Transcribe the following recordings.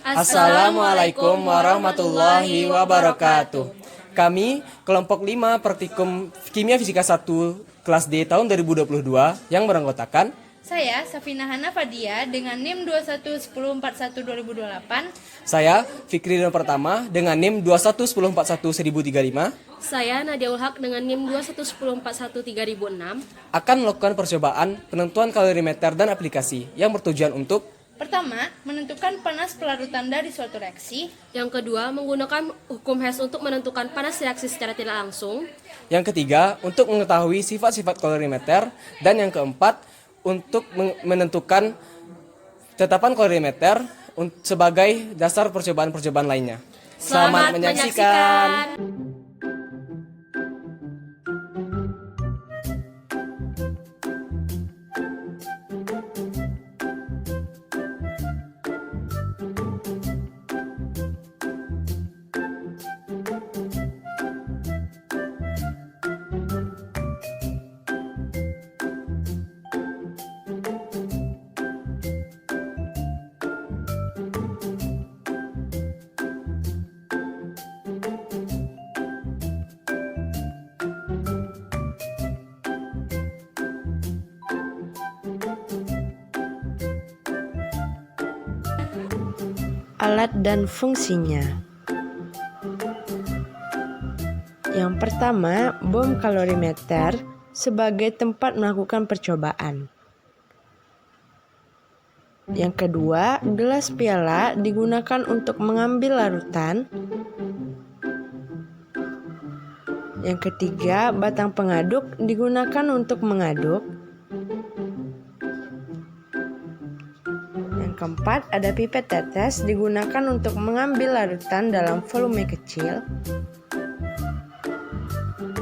Assalamualaikum warahmatullahi wabarakatuh. Kami kelompok 5 Praktikum Kimia Fisika 1 kelas D tahun 2022 yang beranggotakan Saya Safina Hana Fadia dengan NIM 2110412028. saya Fikri Ridwan Pertama dengan NIM 2110411035 Saya Nadia Ulhaq dengan NIM 2110413006 akan melakukan percobaan penentuan kalorimeter dan aplikasi yang bertujuan untuk Pertama, menentukan panas pelarutan dari suatu reaksi. Yang kedua, menggunakan hukum Hess untuk menentukan panas reaksi secara tidak langsung. yang ketiga untuk mengetahui sifat-sifat kalorimeter dan yang keempat untuk menentukan tetapan kalorimeter sebagai dasar percobaan-percobaan lainnya. Selamat menyaksikan. Alat dan fungsinya. Yang pertama, bom kalorimeter sebagai tempat melakukan percobaan. Yang kedua, gelas piala digunakan untuk mengambil larutan. Yang ketiga, batang pengaduk digunakan untuk mengaduk. Yang keempat, ada pipet tetes digunakan untuk mengambil larutan dalam volume kecil.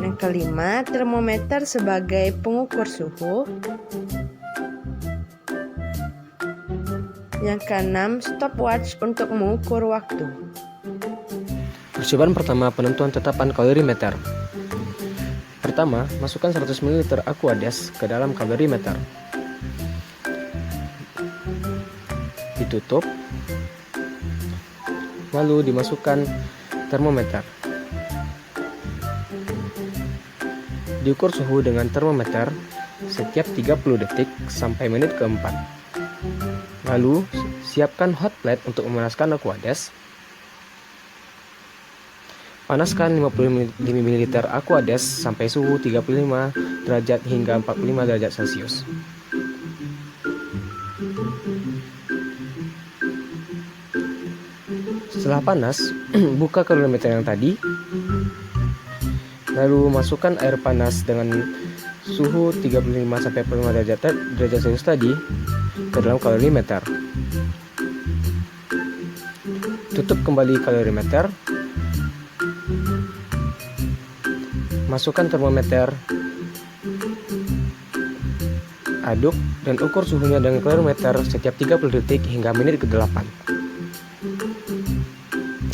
Yang kelima, termometer sebagai pengukur suhu. Yang keenam, stopwatch untuk mengukur waktu. Percobaan pertama, penentuan tetapan kalorimeter. Pertama, masukkan 100 ml Aquades ke dalam kalorimeter. Ditutup, lalu dimasukkan termometer. Diukur suhu dengan termometer setiap 30 detik sampai menit keempat. Lalu, siapkan hot plate untuk memanaskan Aquades. Panaskan 50 ml Aquades sampai suhu 35 derajat hingga 45 derajat Celcius. Setelah panas, buka kalorimeter yang tadi. Lalu masukkan air panas dengan suhu 35-45 derajat Celcius tadi ke dalam kalorimeter. Tutup kembali kalorimeter. Masukkan termometer. Aduk dan ukur suhunya dengan kalorimeter setiap 30 detik hingga menit ke-8.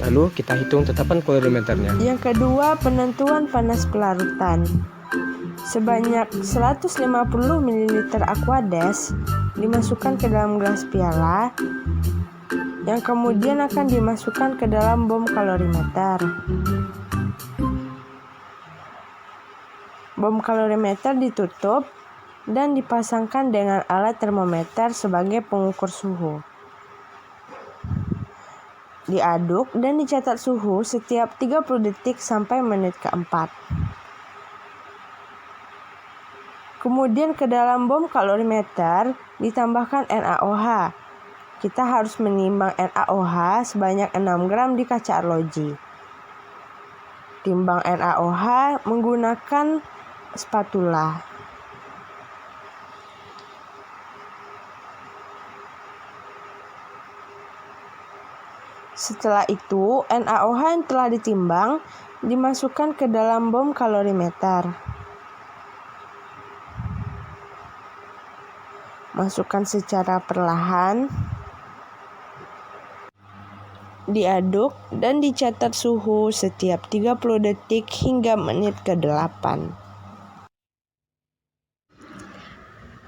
Lalu kita hitung tetapan kalorimeternya. Yang kedua, penentuan panas pelarutan. Sebanyak 150 ml Aquades dimasukkan ke dalam gelas piala yang kemudian akan dimasukkan ke dalam bom kalorimeter. Bom kalorimeter ditutup dan dipasangkan dengan alat termometer sebagai pengukur suhu. Diaduk dan dicatat suhu setiap 30 detik sampai menit keempat. Kemudian ke dalam bom kalorimeter ditambahkan NaOH. Kita harus menimbang NaOH sebanyak 6 gram di kaca arloji. Timbang NaOH menggunakan spatula. Setelah itu, NaOH yang telah ditimbang dimasukkan ke dalam bom kalorimeter. Masukkan secara perlahan. Diaduk dan dicatat suhu setiap 30 detik hingga menit ke-8.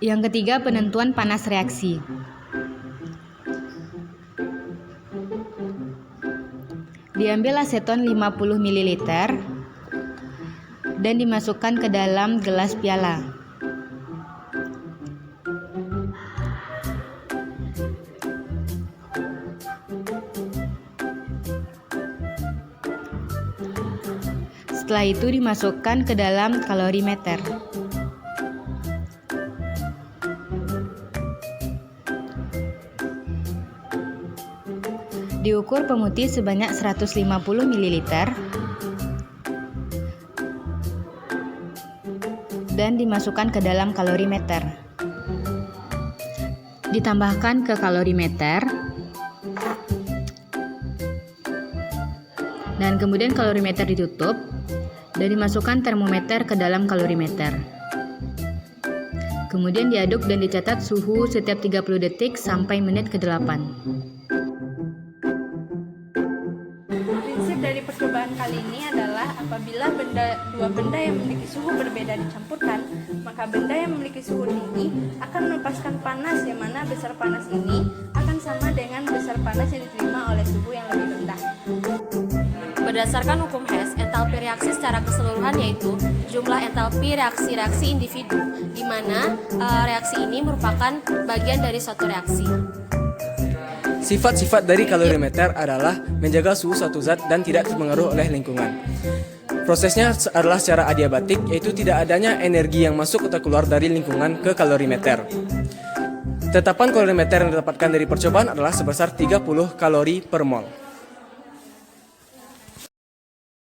Yang ketiga, penentuan panas reaksi. Diambil aseton 50 ml dan dimasukkan ke dalam gelas piala. Setelah itu dimasukkan ke dalam kalorimeter. Diukur pemutih sebanyak 150 ml dan dimasukkan ke dalam kalorimeter. Ditambahkan ke kalorimeter dan kemudian kalorimeter ditutup dan dimasukkan termometer ke dalam kalorimeter. Kemudian diaduk dan dicatat suhu setiap 30 detik sampai menit ke-8. Prinsip dari percobaan kali ini adalah apabila dua benda yang memiliki suhu berbeda dicampurkan, maka benda yang memiliki suhu tinggi akan melepaskan panas, yang mana besar panas ini akan sama dengan besar panas yang diterima oleh suhu yang lebih rendah. Berdasarkan hukum Hess, entalpi reaksi secara keseluruhan yaitu jumlah entalpi reaksi-reaksi individu, di mana reaksi ini merupakan bagian dari suatu reaksi. Sifat-sifat dari kalorimeter adalah menjaga suhu suatu zat dan tidak terpengaruh oleh lingkungan. Prosesnya adalah secara adiabatik, yaitu tidak adanya energi yang masuk atau keluar dari lingkungan ke kalorimeter. Tetapan kalorimeter yang didapatkan dari percobaan adalah sebesar 30 kalori per mol.